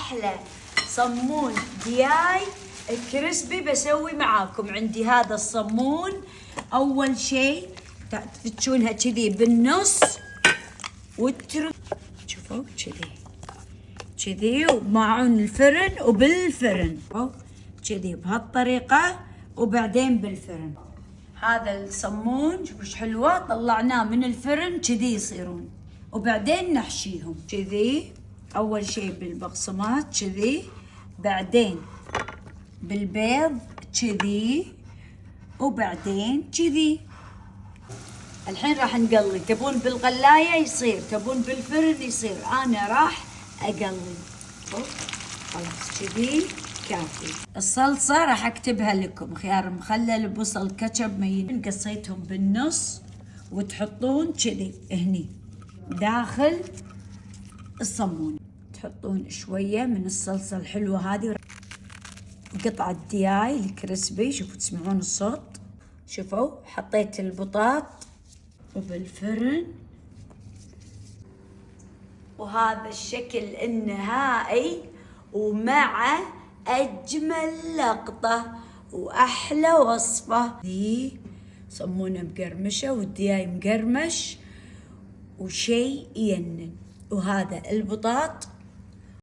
احلى صمون دياي كريسبي بسوي معاكم. عندي هذا الصمون، اول شيء تفتشونها كذي بالنص شوفوا كذي ومعون الفرن وبالفرن كذي بهالطريقة، وبعدين بالفرن. هذا الصمون شوفوا ايش حلوة، طلعناه من الفرن كذي يصيرون، وبعدين نحشيهم كذي. اول شيء بالبقسماط كذي، بعدين بالبيض كذي، وبعدين كذي. الحين راح نقلي، تبون بالغلاية يصير، تبون بالفرن يصير، انا راح اقلي. خلاص كذي كافي. الصلصة راح اكتبها لكم، خيار مخلل، بصل، كاتشب، مين. قصيتهم بالنص وتحطون كذي هني داخل الصمون، تحطون شوية من الصلصة الحلوة هذه، قطعة دياي الكريسبي. شوفوا تسمعون الصوت، شوفوا حطيت البطاط وبالفرن، وهذا الشكل النهائي، ومع أجمل لقطة وأحلى وصفة. دي صمونة مقرمشة والدياي مقرمش وشي ينن، وهذا البطاط